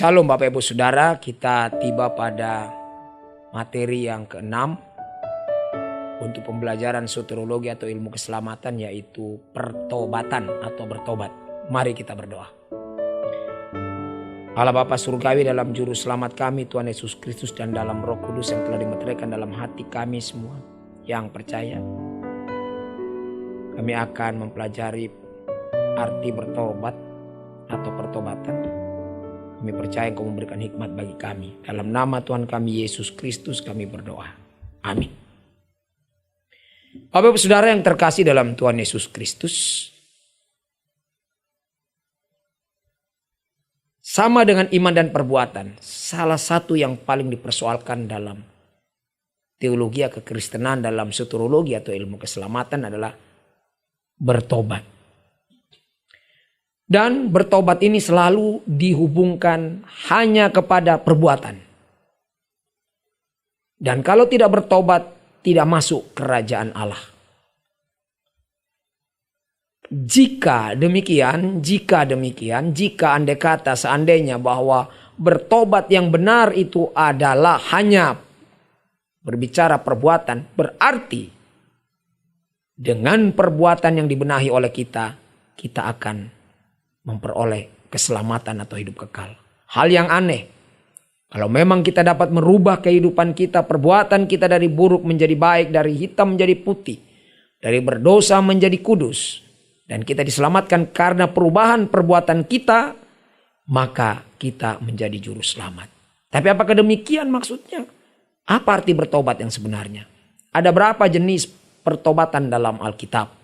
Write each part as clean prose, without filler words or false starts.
Shalom Bapak Ibu Saudara, kita tiba pada materi yang keenam untuk pembelajaran soteriologi atau ilmu keselamatan, yaitu pertobatan atau bertobat. Mari kita berdoa. Allah Bapa Surgawi, dalam juru selamat kami Tuhan Yesus Kristus dan dalam Roh Kudus yang telah dimeteraikan dalam hati kami semua yang percaya, kami akan mempelajari arti bertobat atau pertobatan. Kami percaya Engkau memberikan hikmat bagi kami. Dalam nama Tuhan kami Yesus Kristus kami berdoa. Amin. Bapak Ibu Saudara yang terkasih dalam Tuhan Yesus Kristus, sama dengan iman dan perbuatan, salah satu yang paling dipersoalkan dalam teologi kekristenan, dalam soteriologi atau ilmu keselamatan adalah bertobat. Dan bertobat ini selalu dihubungkan hanya kepada perbuatan. Dan kalau tidak bertobat, tidak masuk kerajaan Allah. Jika demikian, jika andai kata seandainya bahwa bertobat yang benar itu adalah hanya berbicara perbuatan, berarti dengan perbuatan yang dibenahi oleh kita, kita akan memperoleh keselamatan atau hidup kekal. Hal yang aneh, kalau memang kita dapat merubah kehidupan kita, perbuatan kita dari buruk menjadi baik, dari hitam menjadi putih, dari berdosa menjadi kudus, dan kita diselamatkan karena perubahan perbuatan kita, maka kita menjadi juru selamat. Tapi apakah demikian maksudnya? Apa arti bertobat yang sebenarnya? Ada berapa jenis pertobatan dalam Alkitab?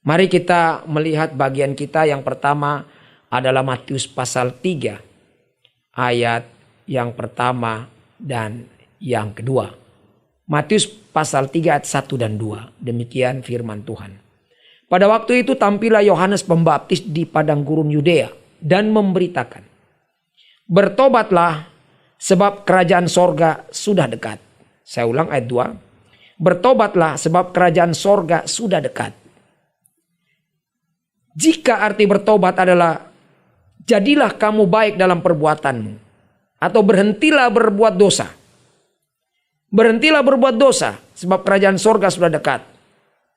Mari kita melihat bagian kita. Yang pertama adalah Matius pasal 3 ayat yang pertama dan yang kedua. Matius pasal 3 ayat 1 dan 2. Demikian firman Tuhan. Pada waktu itu tampillah Yohanes Pembaptis di padang gurun Yudea dan memberitakan, bertobatlah sebab kerajaan sorga sudah dekat. Saya ulang ayat 2. Bertobatlah sebab kerajaan sorga sudah dekat. Jika arti bertobat adalah jadilah kamu baik dalam perbuatanmu, atau berhentilah berbuat dosa. Berhentilah berbuat dosa sebab kerajaan sorga sudah dekat.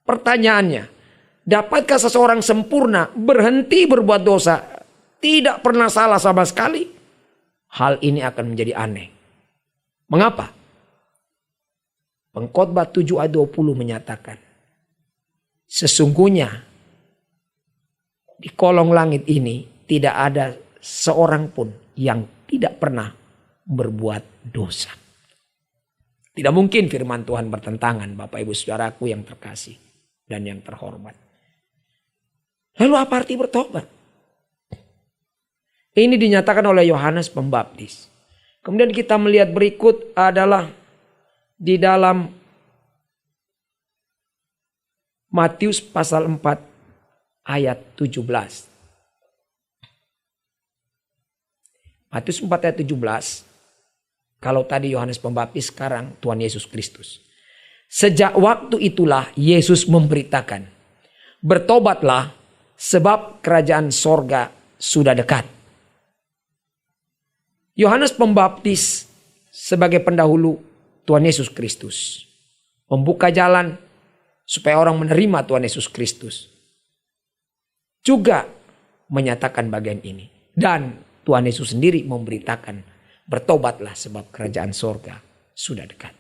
Pertanyaannya, dapatkah seseorang sempurna berhenti berbuat dosa, tidak pernah salah sama sekali? Hal ini akan menjadi aneh. Mengapa? Pengkhotbah 7 ayat 20 menyatakan, sesungguhnya di kolong langit ini tidak ada seorang pun yang tidak pernah berbuat dosa. Tidak mungkin firman Tuhan bertentangan, Bapak Ibu Saudaraku yang terkasih dan yang terhormat. Lalu apa arti bertobat? Ini dinyatakan oleh Yohanes Pembaptis. Kemudian kita melihat berikut adalah di dalam Matius pasal 4 ayat 17. Matius 4 ayat 17. Kalau tadi Yohanes Pembaptis, sekarang Tuhan Yesus Kristus. Sejak waktu itulah Yesus memberitakan, bertobatlah sebab kerajaan sorga sudah dekat. Yohanes Pembaptis sebagai pendahulu Tuhan Yesus Kristus membuka jalan supaya orang menerima Tuhan Yesus Kristus. Juga menyatakan bagian ini. Dan Tuhan Yesus sendiri memberitakan, bertobatlah sebab kerajaan sorga sudah dekat.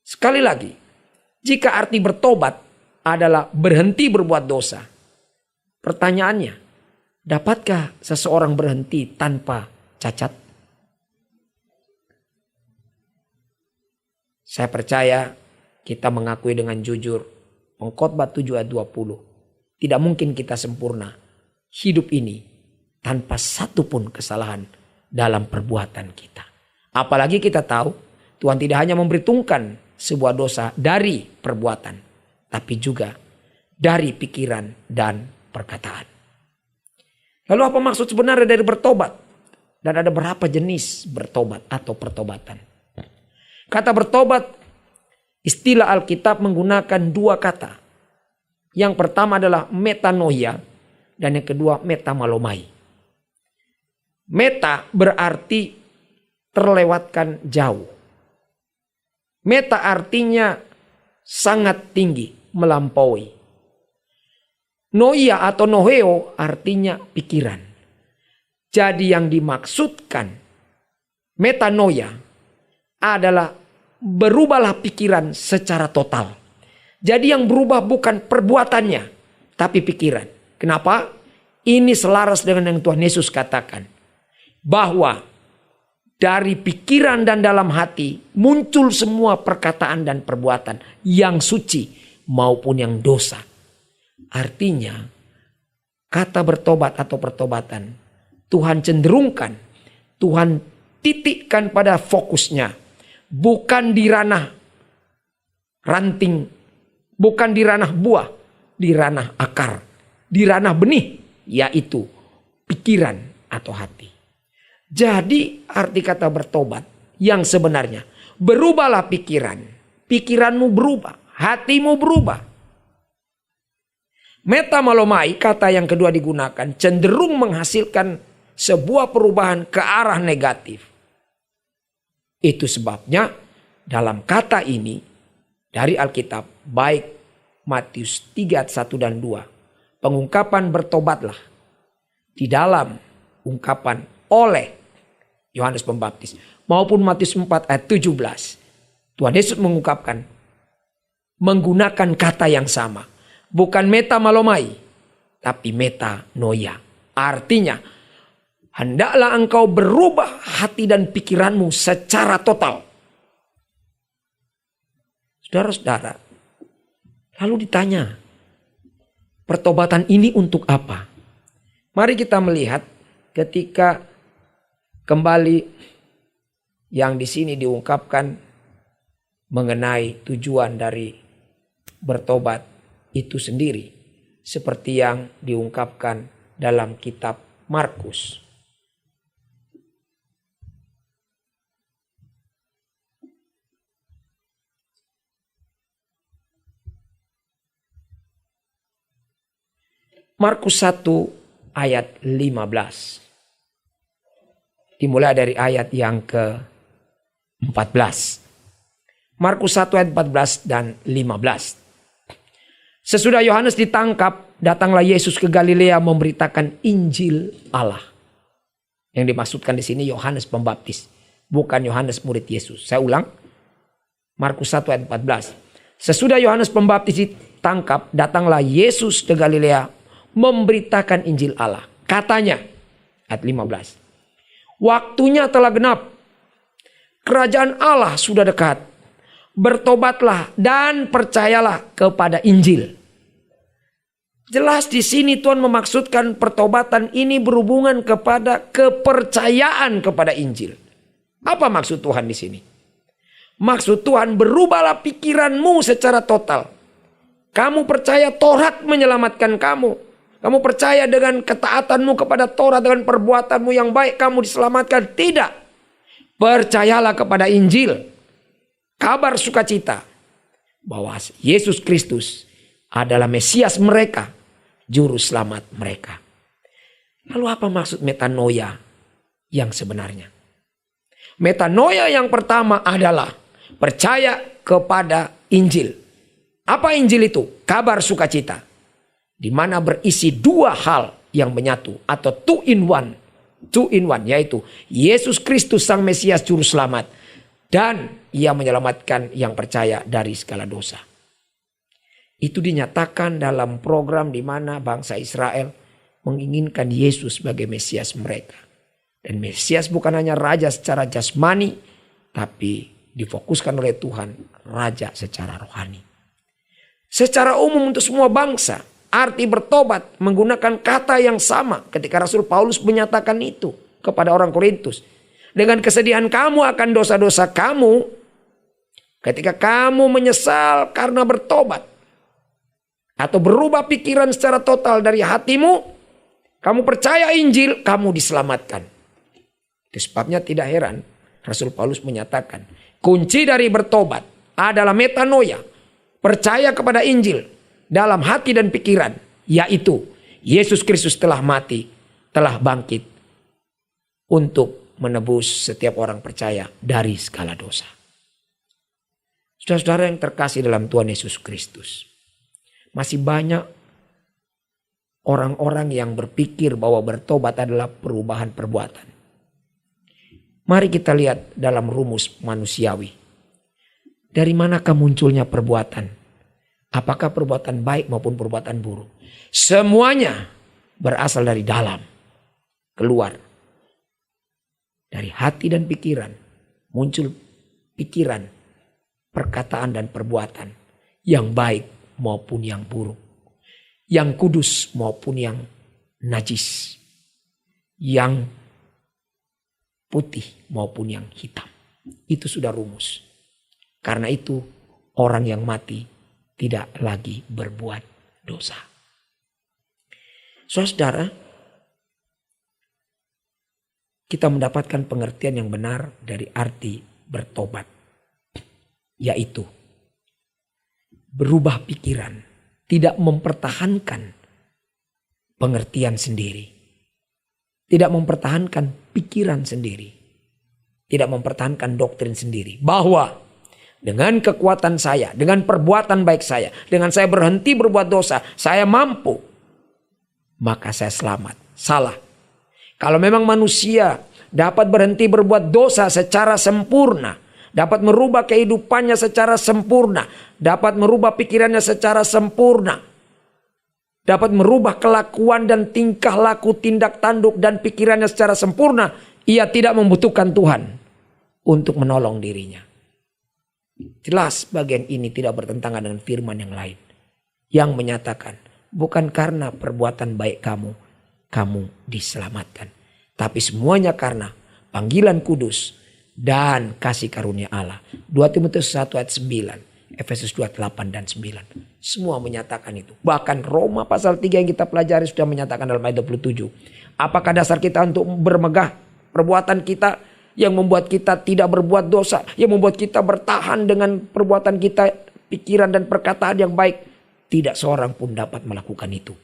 Sekali lagi, jika arti bertobat adalah berhenti berbuat dosa, pertanyaannya, dapatkah seseorang berhenti tanpa cacat? Saya percaya kita mengakui dengan jujur. Pengkhotbah 7 ayat 20. Tidak mungkin kita sempurna hidup ini tanpa satu pun kesalahan dalam perbuatan kita. Apalagi kita tahu Tuhan tidak hanya memperhitungkan sebuah dosa dari perbuatan, tapi juga dari pikiran dan perkataan. Lalu apa maksud sebenarnya dari bertobat? Dan ada berapa jenis bertobat atau pertobatan? Kata bertobat, istilah Alkitab menggunakan dua kata. Yang pertama adalah metanoia dan yang kedua metamalomai. Meta berarti terlewatkan jauh. Meta artinya sangat tinggi, melampaui. Noia atau noheo artinya pikiran. Jadi yang dimaksudkan metanoia adalah berubahlah pikiran secara total. Jadi yang berubah bukan perbuatannya, tapi pikiran. Kenapa? Ini selaras dengan yang Tuhan Yesus katakan. Bahwa dari pikiran dan dalam hati muncul semua perkataan dan perbuatan yang suci maupun yang dosa. Artinya kata bertobat atau pertobatan Tuhan cenderungkan, Tuhan titikkan pada fokusnya. Bukan di ranah ranting, bukan di ranah buah, di ranah akar, di ranah benih, yaitu pikiran atau hati. Jadi arti kata bertobat yang sebenarnya, berubahlah pikiran, pikiranmu berubah, hatimu berubah. Metamalomai, kata yang kedua digunakan, cenderung menghasilkan sebuah perubahan ke arah negatif. Itu sebabnya dalam kata ini dari Alkitab, baik Matius 3 ayat 1 dan 2, pengungkapan bertobatlah di dalam ungkapan oleh Yohanes Pembaptis maupun Matius 4 ayat 17, Tuhan Yesus mengungkapkan menggunakan kata yang sama, bukan metamalomai tapi metanoia. Artinya hendaklah engkau berubah hati dan pikiranmu secara total. Saudara-saudara, lalu ditanya, pertobatan ini untuk apa? Mari kita melihat ketika kembali yang di sini diungkapkan mengenai tujuan dari bertobat itu sendiri. Seperti yang diungkapkan dalam kitab Markus. Markus 1 ayat 15. Dimulai dari ayat yang ke-14. Markus 1 ayat 14 dan 15. Sesudah Yohanes ditangkap, datanglah Yesus ke Galilea memberitakan Injil Allah. Yang dimaksudkan di sini Yohanes Pembaptis, bukan Yohanes murid Yesus. Saya ulang. Markus 1 ayat 14. Sesudah Yohanes Pembaptis ditangkap, datanglah Yesus ke Galilea memberitakan Injil Allah. Katanya, ayat 15. Waktunya telah genap. Kerajaan Allah sudah dekat. Bertobatlah dan percayalah kepada Injil. Jelas di sini Tuhan memaksudkan pertobatan ini berhubungan kepada kepercayaan kepada Injil. Apa maksud Tuhan di sini? Maksud Tuhan, berubahlah pikiranmu secara total. Kamu percaya Taurat menyelamatkan kamu. Kamu percaya dengan ketaatanmu kepada Taurat, dengan perbuatanmu yang baik kamu diselamatkan. Tidak. Percayalah kepada Injil. Kabar sukacita bahwa Yesus Kristus adalah Mesias mereka, juru selamat mereka. Lalu apa maksud metanoia yang sebenarnya? Metanoia yang pertama adalah percaya kepada Injil. Apa Injil itu? Kabar sukacita. Di mana berisi dua hal yang menyatu atau two in one, yaitu Yesus Kristus sang Mesias juru selamat dan ia menyelamatkan yang percaya dari segala dosa. Itu dinyatakan dalam program di mana bangsa Israel menginginkan Yesus sebagai Mesias mereka. Dan Mesias bukan hanya raja secara jasmani, tapi difokuskan oleh Tuhan raja secara rohani. Secara umum untuk semua bangsa, arti bertobat menggunakan kata yang sama ketika Rasul Paulus menyatakan itu kepada orang Korintus. Dengan kesedihan kamu akan dosa-dosa kamu, ketika kamu menyesal karena bertobat atau berubah pikiran secara total dari hatimu, kamu percaya Injil, kamu diselamatkan. Itu sebabnya tidak heran Rasul Paulus menyatakan kunci dari bertobat adalah metanoia, percaya kepada Injil dalam hati dan pikiran, yaitu Yesus Kristus telah mati, telah bangkit untuk menebus setiap orang percaya dari segala dosa. Saudara-saudara yang terkasih dalam Tuhan Yesus Kristus, masih banyak orang-orang yang berpikir bahwa bertobat adalah perubahan perbuatan. Mari kita lihat dalam rumus manusiawi. Dari manakah munculnya perbuatan? Apakah perbuatan baik maupun perbuatan buruk? Semuanya berasal dari dalam, keluar. Dari hati dan pikiran muncul pikiran, perkataan dan perbuatan yang baik maupun yang buruk, yang kudus maupun yang najis, yang putih maupun yang hitam. Itu sudah rumus. Karena itu orang yang mati tidak lagi berbuat dosa. Saudara, kita mendapatkan pengertian yang benar dari arti bertobat, yaitu berubah pikiran, tidak mempertahankan pengertian sendiri, tidak mempertahankan pikiran sendiri, tidak mempertahankan doktrin sendiri, bahwa dengan kekuatan saya, dengan perbuatan baik saya, dengan saya berhenti berbuat dosa, saya mampu, maka saya selamat. Salah. Kalau memang manusia dapat berhenti berbuat dosa secara sempurna, dapat merubah kehidupannya secara sempurna, dapat merubah pikirannya secara sempurna, dapat merubah kelakuan dan tingkah laku, tindak tanduk dan pikirannya secara sempurna, ia tidak membutuhkan Tuhan untuk menolong dirinya. Jelas bagian ini tidak bertentangan dengan firman yang lain yang menyatakan bukan karena perbuatan baik kamu diselamatkan, tapi semuanya karena panggilan kudus dan kasih karunia Allah. 2 Timotius 1 ayat 9, Efesus 2 8 dan 9. Semua menyatakan itu. Bahkan Roma pasal 3 yang kita pelajari sudah menyatakan dalam ayat 27. Apakah dasar kita untuk bermegah? Perbuatan kita yang membuat kita tidak berbuat dosa, yang membuat kita bertahan dengan perbuatan kita, pikiran dan perkataan yang baik. Tidak seorang pun dapat melakukan itu.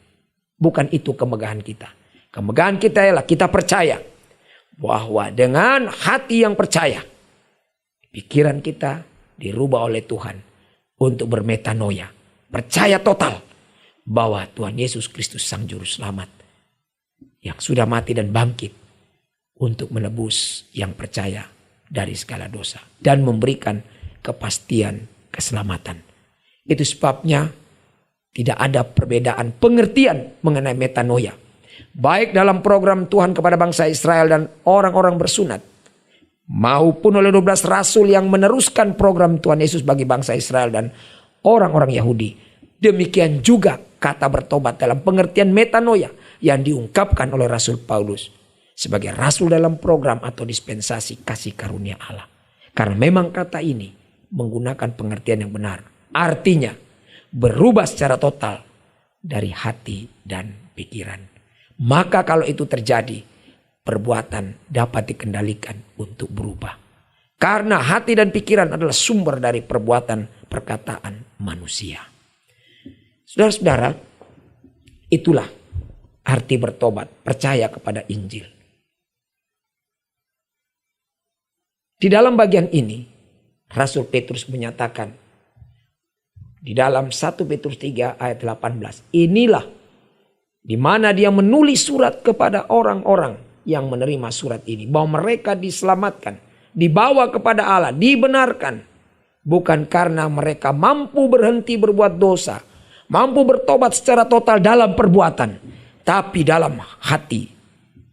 Bukan itu kemegahan kita. Kemegahan kita ialah kita percaya bahwa dengan hati yang percaya, pikiran kita dirubah oleh Tuhan untuk bermetanoia. Percaya total bahwa Tuhan Yesus Kristus Sang Juru Selamat yang sudah mati dan bangkit untuk menebus yang percaya dari segala dosa dan memberikan kepastian keselamatan. Itu sebabnya tidak ada perbedaan pengertian mengenai metanoia. Baik dalam program Tuhan kepada bangsa Israel dan orang-orang bersunat, maupun oleh 12 rasul yang meneruskan program Tuhan Yesus bagi bangsa Israel dan orang-orang Yahudi. Demikian juga kata bertobat dalam pengertian metanoia yang diungkapkan oleh Rasul Paulus sebagai rasul dalam program atau dispensasi kasih karunia Allah. Karena memang kata ini menggunakan pengertian yang benar. Artinya berubah secara total dari hati dan pikiran. Maka kalau itu terjadi, perbuatan dapat dikendalikan untuk berubah. Karena hati dan pikiran adalah sumber dari perbuatan perkataan manusia. Saudara-saudara, itulah arti bertobat, percaya kepada Injil. Di dalam bagian ini, Rasul Petrus menyatakan di dalam 1 Petrus 3 ayat 18, inilah di mana dia menulis surat kepada orang-orang yang menerima surat ini, bahwa mereka diselamatkan, dibawa kepada Allah, dibenarkan, bukan karena mereka mampu berhenti berbuat dosa, mampu bertobat secara total dalam perbuatan, tapi dalam hati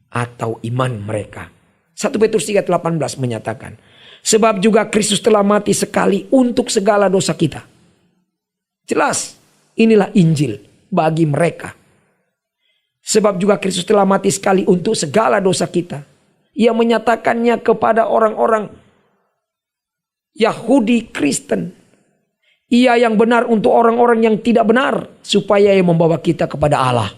atau iman mereka. 1 Petrus 3:18 menyatakan, Sebab juga Kristus telah mati sekali untuk segala dosa kita. Jelas, inilah Injil bagi mereka. Sebab juga Kristus telah mati sekali untuk segala dosa kita. Ia menyatakannya kepada orang-orang Yahudi Kristen. Ia yang benar untuk orang-orang yang tidak benar, supaya ia membawa kita kepada Allah.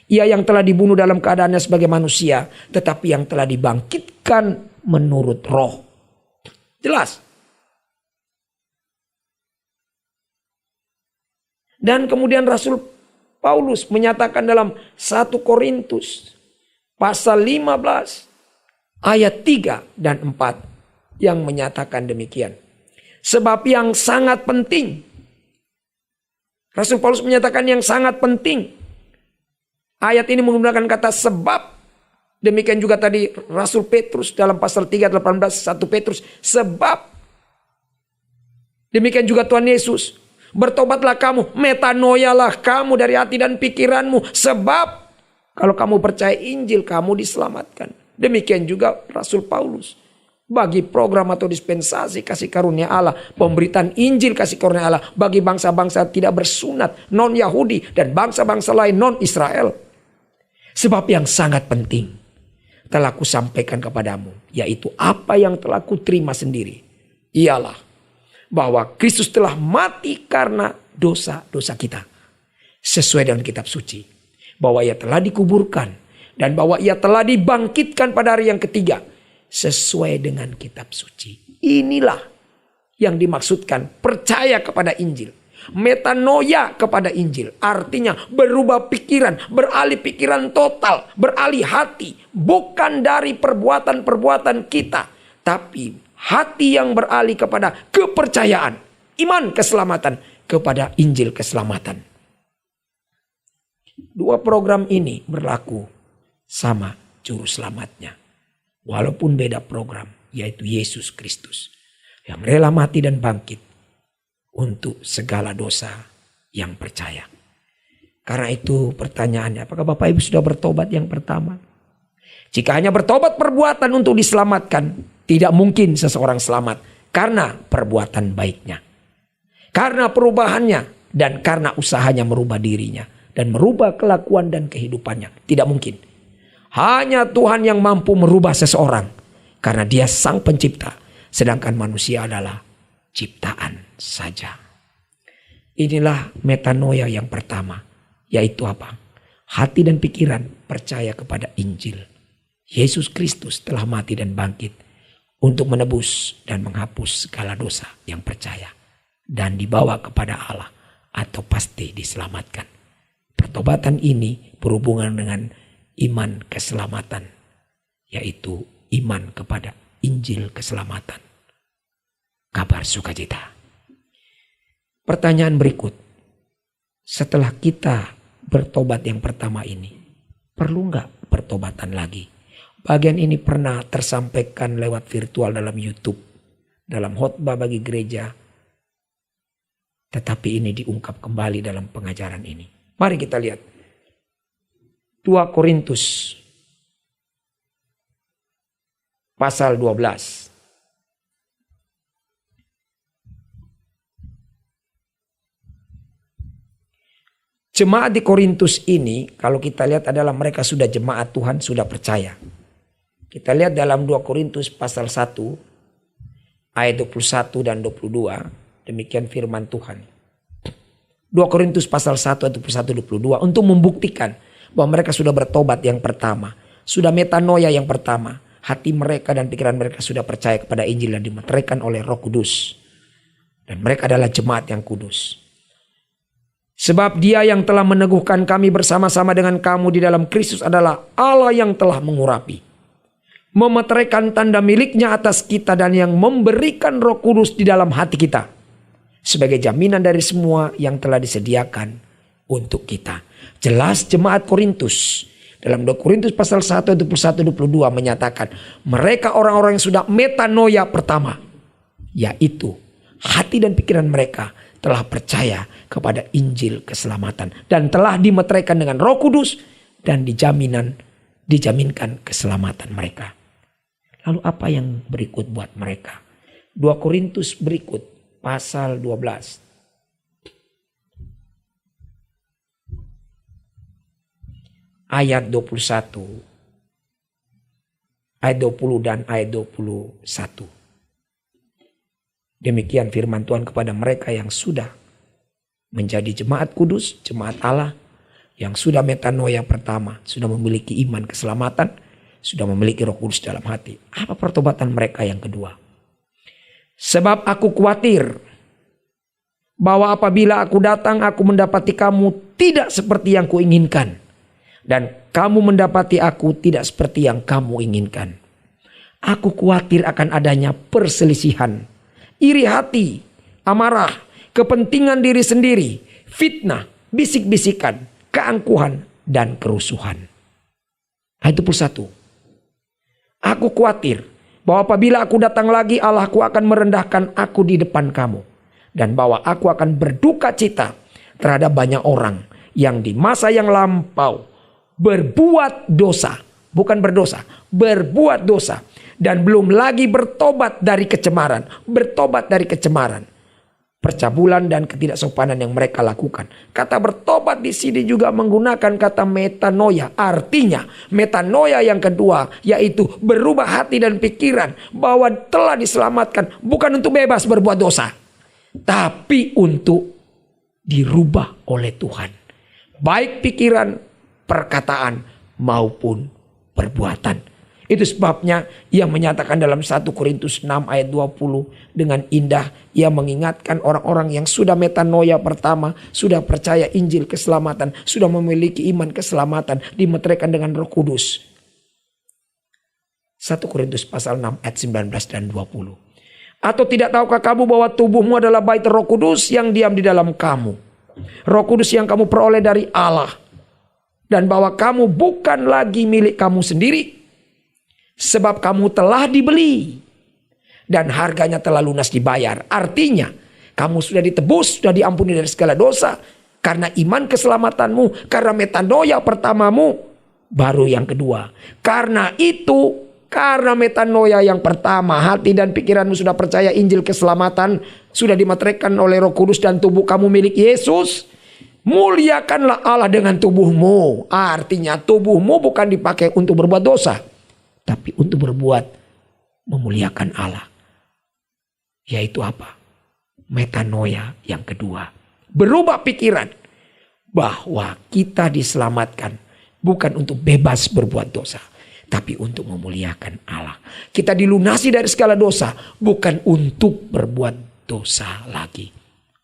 Ia yang telah dibunuh dalam keadaannya sebagai manusia, tetapi yang telah dibangkitkan menurut roh. Jelas. Dan kemudian Rasul Paulus menyatakan dalam 1 Korintus pasal 15 ayat 3 dan 4 yang menyatakan demikian. Sebab yang sangat penting. Rasul Paulus menyatakan yang sangat penting. Ayat ini menggunakan kata sebab. Demikian juga tadi Rasul Petrus dalam pasal 3 18 1 Petrus. Sebab. Demikian juga Tuhan Yesus. Bertobatlah kamu, metanoialah kamu dari hati dan pikiranmu. Sebab kalau kamu percaya Injil, kamu diselamatkan. Demikian juga Rasul Paulus. Bagi program atau dispensasi kasih karunia Allah, pemberitaan Injil kasih karunia Allah bagi bangsa-bangsa tidak bersunat, non-Yahudi dan bangsa-bangsa lain non-Israel. Sebab yang sangat penting telah kusampaikan kepadamu, yaitu apa yang telah kuterima sendiri, ialah bahwa Kristus telah mati karena dosa-dosa kita, sesuai dengan kitab suci, bahwa ia telah dikuburkan dan bahwa ia telah dibangkitkan pada hari yang ketiga, sesuai dengan kitab suci. Inilah yang dimaksudkan percaya kepada Injil. Metanoia kepada Injil. Artinya berubah pikiran, beralih pikiran total, beralih hati. Bukan dari perbuatan-perbuatan kita, tapi hati yang beralih kepada kepercayaan, iman keselamatan, kepada Injil keselamatan. Dua program ini berlaku sama juru selamatnya. Walaupun beda program, yaitu Yesus Kristus yang rela mati dan bangkit untuk segala dosa yang percaya. Karena itu pertanyaannya, apakah Bapak Ibu sudah bertobat yang pertama? Jika hanya bertobat perbuatan untuk diselamatkan, tidak mungkin seseorang selamat karena perbuatan baiknya, karena perubahannya, dan karena usahanya merubah dirinya dan merubah kelakuan dan kehidupannya. Tidak mungkin. Hanya Tuhan yang mampu merubah seseorang karena Dia sang pencipta, sedangkan manusia adalah ciptaan saja. Inilah metanoia yang pertama, yaitu apa? Hati dan pikiran percaya kepada Injil. Yesus Kristus telah mati dan bangkit untuk menebus dan menghapus segala dosa yang percaya dan dibawa kepada Allah atau pasti diselamatkan. Pertobatan ini berhubungan dengan iman keselamatan, yaitu iman kepada Injil keselamatan, kabar sukacita. Pertanyaan berikut, setelah kita bertobat yang pertama ini, perlu nggak pertobatan lagi? Bagian ini pernah tersampaikan lewat virtual dalam YouTube, dalam khotbah bagi gereja, tetapi ini diungkap kembali dalam pengajaran ini. Mari kita lihat 2 Korintus pasal 12. Jemaat di Korintus ini kalau kita lihat adalah mereka sudah jemaat Tuhan, sudah percaya. Kita lihat dalam 2 Korintus pasal 1 ayat 21 dan 22. Demikian firman Tuhan. 2 Korintus pasal 1 ayat 21 22 untuk membuktikan bahwa mereka sudah bertobat yang pertama, sudah metanoia yang pertama, hati mereka dan pikiran mereka sudah percaya kepada Injil dan dimeteraikan oleh Roh Kudus, dan mereka adalah jemaat yang kudus. Sebab Dia yang telah meneguhkan kami bersama-sama dengan kamu di dalam Kristus adalah Allah yang telah mengurapi, memeteraikan tanda miliknya atas kita, dan yang memberikan Roh Kudus di dalam hati kita sebagai jaminan dari semua yang telah disediakan untuk kita. Jelas jemaat Korintus dalam 2 Korintus pasal 1 ayat 21-22 menyatakan mereka orang-orang yang sudah metanoia pertama, yaitu hati dan pikiran mereka telah percaya kepada Injil keselamatan dan telah dimeteraikan dengan Roh Kudus dan dijaminkan keselamatan mereka. Lalu apa yang berikut buat mereka? 2 Korintus berikut pasal 12. Ayat 21. Ayat 20 dan ayat 21. Demikian firman Tuhan kepada mereka yang sudah menjadi jemaat kudus, jemaat Allah, yang sudah metanoia pertama, sudah memiliki iman keselamatan, sudah memiliki Roh Kudus dalam hati. Apa pertobatan mereka yang kedua? Sebab aku khawatir bahwa apabila aku datang, aku mendapati kamu tidak seperti yang kuinginkan, dan kamu mendapati aku tidak seperti yang kamu inginkan. Aku khawatir akan adanya perselisihan, iri hati, amarah, kepentingan diri sendiri, fitnah, bisik-bisikan, keangkuhan, dan kerusuhan. Ayat 21. Aku khawatir bahwa apabila aku datang lagi, Allahku akan merendahkan aku di depan kamu. Dan bahwa aku akan berduka cita terhadap banyak orang yang di masa yang lampau berbuat dosa. Bukan berdosa, berbuat dosa. Dan belum lagi bertobat dari kecemaran. Bertobat dari kecemaran, percabulan dan ketidaksopanan yang mereka lakukan. Kata bertobat di sini juga menggunakan kata metanoia. Artinya metanoia yang kedua, yaitu berubah hati dan pikiran bahwa telah diselamatkan bukan untuk bebas berbuat dosa, tapi untuk dirubah oleh Tuhan. Baik pikiran, perkataan maupun perbuatan. Itu sebabnya ia menyatakan dalam 1 Korintus 6 ayat 20 dengan indah. Ia mengingatkan orang-orang yang sudah metanoia pertama, sudah percaya Injil keselamatan, sudah memiliki iman keselamatan, dimeteraikan dengan Roh Kudus. 1 Korintus pasal 6 ayat 19 dan 20. Atau tidak tahukah kamu bahwa tubuhmu adalah bait Roh Kudus yang diam di dalam kamu, Roh Kudus yang kamu peroleh dari Allah, dan bahwa kamu bukan lagi milik kamu sendiri, sebab kamu telah dibeli dan harganya telah lunas dibayar. Artinya kamu sudah ditebus, sudah diampuni dari segala dosa karena iman keselamatanmu, karena metanoia pertamamu, baru yang kedua. Karena itu, karena metanoia yang pertama, hati dan pikiranmu sudah percaya Injil keselamatan, sudah dimeteraikan oleh Roh Kudus dan tubuh kamu milik Yesus. Muliakanlah Allah dengan tubuhmu. Artinya tubuhmu bukan dipakai untuk berbuat dosa, tapi untuk berbuat memuliakan Allah. Yaitu apa? Metanoia yang kedua. Berubah pikiran bahwa kita diselamatkan bukan untuk bebas berbuat dosa, tapi untuk memuliakan Allah. Kita dilunasi dari segala dosa bukan untuk berbuat dosa lagi.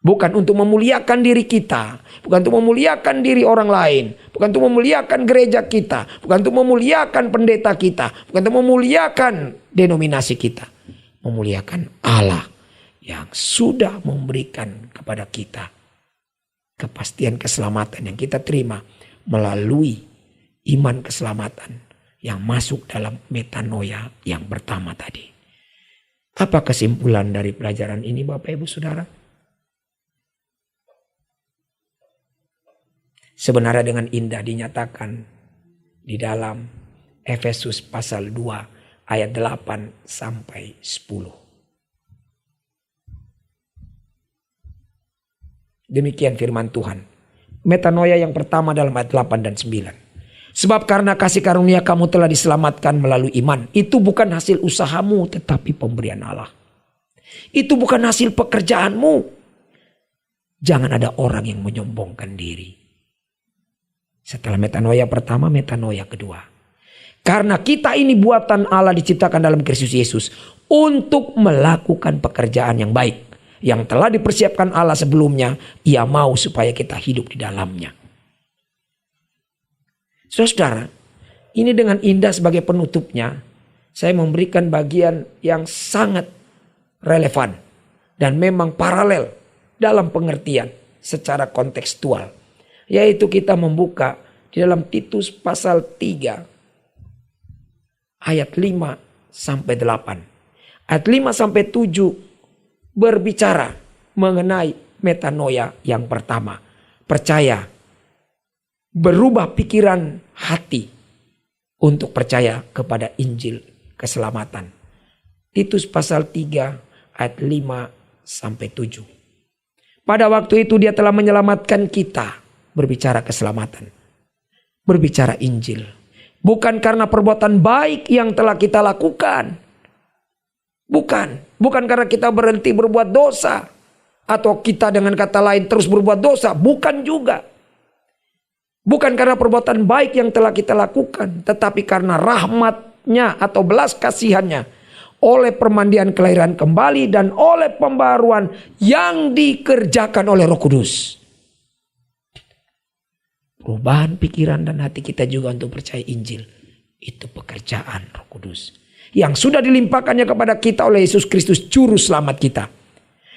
Bukan untuk memuliakan diri kita, bukan untuk memuliakan diri orang lain, bukan untuk memuliakan gereja kita, bukan untuk memuliakan pendeta kita, bukan untuk memuliakan denominasi kita. Memuliakan Allah yang sudah memberikan kepada kita kepastian keselamatan yang kita terima melalui iman keselamatan yang masuk dalam metanoia yang pertama tadi. Apa kesimpulan dari pelajaran ini, Bapak Ibu Saudara? Sebenarnya dengan indah dinyatakan di dalam Efesus pasal 2 ayat 8 sampai 10. Demikian firman Tuhan. Metanoia yang pertama dalam ayat 8 dan 9. Sebab karena kasih karunia kamu telah diselamatkan melalui iman. Itu bukan hasil usahamu, tetapi pemberian Allah. Itu bukan hasil pekerjaanmu. Jangan ada orang yang menyombongkan diri. Setelah metanoia pertama, metanoia kedua. Karena kita ini buatan Allah diciptakan dalam Kristus Yesus untuk melakukan pekerjaan yang baik, yang telah dipersiapkan Allah sebelumnya. Ia mau supaya kita hidup di dalamnya. Saudara, ini dengan indah sebagai penutupnya, saya memberikan bagian yang sangat relevan dan memang paralel dalam pengertian secara kontekstual. Yaitu kita membuka di dalam Titus pasal 3 ayat 5 sampai 8. Ayat 5 sampai 7 berbicara mengenai metanoia yang pertama. Percaya, berubah pikiran hati untuk percaya kepada Injil keselamatan. Titus pasal 3 ayat 5-7. Pada waktu itu dia telah menyelamatkan kita, berbicara keselamatan, berbicara Injil. Bukan karena perbuatan baik yang telah kita lakukan. Bukan karena kita berhenti berbuat dosa. Atau kita dengan kata lain terus berbuat dosa. Bukan juga. Bukan karena perbuatan baik yang telah kita lakukan. Tetapi karena rahmatnya atau belas kasihannya. Oleh permandian kelahiran kembali dan oleh pembaruan yang dikerjakan oleh Roh Kudus. Perubahan pikiran dan hati kita juga untuk percaya Injil. Itu pekerjaan Roh Kudus. Yang sudah dilimpahkannya kepada kita oleh Yesus Kristus juru selamat kita.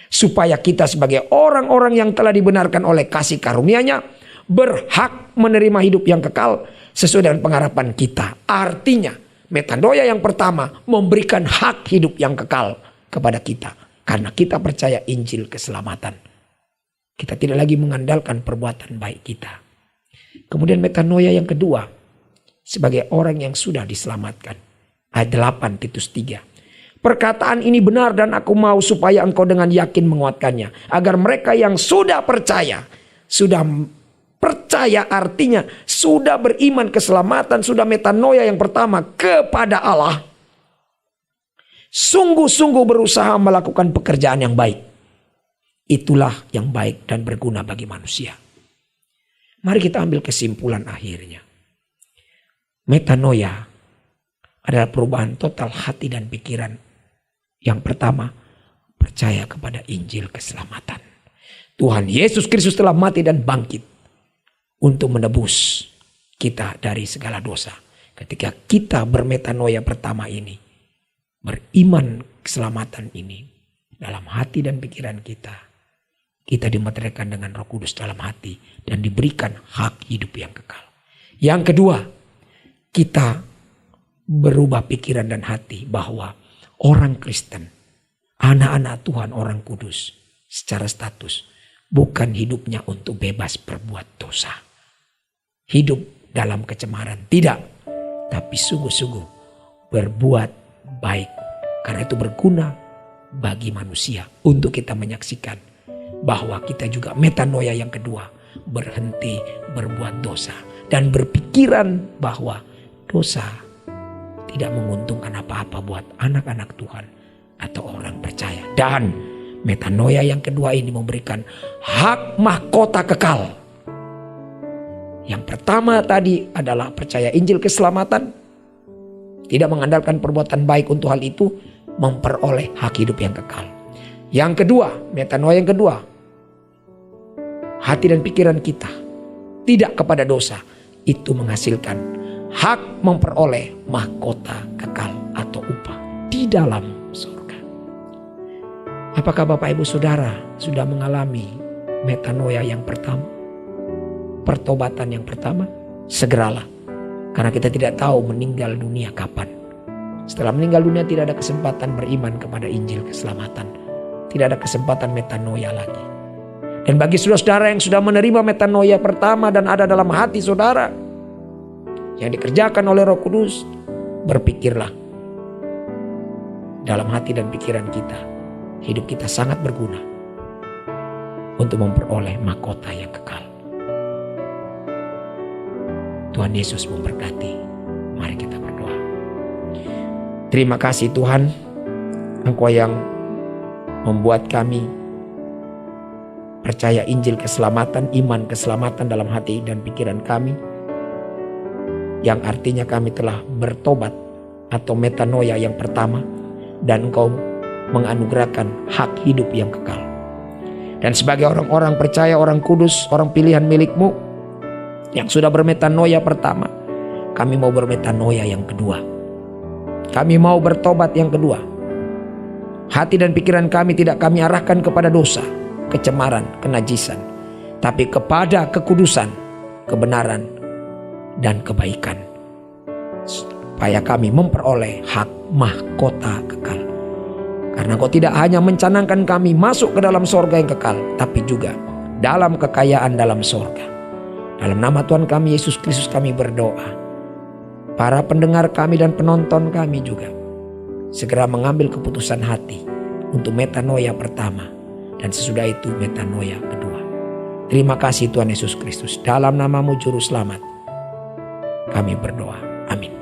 Supaya kita sebagai orang-orang yang telah dibenarkan oleh kasih karunia-Nya berhak menerima hidup yang kekal sesuai dengan pengharapan kita. Artinya metanoia yang pertama memberikan hak hidup yang kekal kepada kita. Karena kita percaya Injil keselamatan. Kita tidak lagi mengandalkan perbuatan baik kita. Kemudian metanoia yang kedua sebagai orang yang sudah diselamatkan. Ayat 8 Titus 3. Perkataan ini benar dan aku mau supaya engkau dengan yakin menguatkannya. Agar mereka yang sudah percaya artinya sudah beriman keselamatan, sudah metanoia yang pertama kepada Allah. Sungguh-sungguh berusaha melakukan pekerjaan yang baik. Itulah yang baik dan berguna bagi manusia. Mari kita ambil kesimpulan akhirnya. Metanoia adalah perubahan total hati dan pikiran. Yang pertama, percaya kepada Injil keselamatan. Tuhan Yesus Kristus telah mati dan bangkit untuk menebus kita dari segala dosa. Ketika kita bermetanoia pertama ini, beriman keselamatan ini dalam hati dan pikiran kita, kita dimeteraikan dengan Roh Kudus dalam hati dan diberikan hak hidup yang kekal. Yang kedua, kita berubah pikiran dan hati bahwa orang Kristen, anak-anak Tuhan, orang kudus secara status bukan hidupnya untuk bebas berbuat dosa. Hidup dalam kecemaran, tidak. Tapi sungguh-sungguh berbuat baik. Karena itu berguna bagi manusia untuk kita menyaksikan bahwa kita juga metanoia yang kedua. Berhenti berbuat dosa. Dan berpikiran bahwa dosa tidak menguntungkan apa-apa buat anak-anak Tuhan atau orang percaya. Dan metanoia yang kedua ini memberikan hak mahkota kekal. Yang pertama tadi adalah percaya Injil keselamatan. Tidak mengandalkan perbuatan baik untuk hal itu. Memperoleh hak hidup yang kekal. Yang kedua, metanoia yang kedua. Hati dan pikiran kita tidak kepada dosa. Itu menghasilkan hak memperoleh mahkota kekal atau upah di dalam surga. Apakah Bapak Ibu Saudara sudah mengalami metanoia yang pertama? Pertobatan yang pertama? Segeralah. Karena kita tidak tahu meninggal dunia kapan. Setelah meninggal dunia tidak ada kesempatan beriman kepada Injil keselamatan. Tidak ada kesempatan metanoia lagi. Dan bagi saudara-saudara yang sudah menerima metanoia pertama dan ada dalam hati saudara yang dikerjakan oleh Roh Kudus, berpikirlah dalam hati dan pikiran kita, hidup kita sangat berguna untuk memperoleh mahkota yang kekal. Tuhan Yesus memberkati. Mari kita berdoa. Terima kasih Tuhan, Engkau yang membuat kami percaya Injil keselamatan, iman keselamatan dalam hati dan pikiran kami. Yang artinya kami telah bertobat atau metanoia yang pertama. Dan Engkau menganugerahkan hak hidup yang kekal. Dan sebagai orang-orang percaya, orang kudus, orang pilihan milik-Mu yang sudah bermetanoia pertama, kami mau bermetanoia yang kedua. Kami mau bertobat yang kedua. Hati dan pikiran kami tidak kami arahkan kepada dosa, kecemaran, kenajisan, tapi kepada kekudusan, kebenaran, dan kebaikan. Supaya kami memperoleh hak mahkota kekal. Karena Engkau tidak hanya mencanangkan kami masuk ke dalam sorga yang kekal, tapi juga dalam kekayaan dalam sorga. Dalam nama Tuhan kami Yesus Kristus kami berdoa. Para pendengar kami dan penonton kami juga segera mengambil keputusan hati untuk metanoia pertama dan sesudah itu metanoia kedua. Terima kasih Tuhan Yesus Kristus. Dalam namamu Juru Selamat kami berdoa. Amin.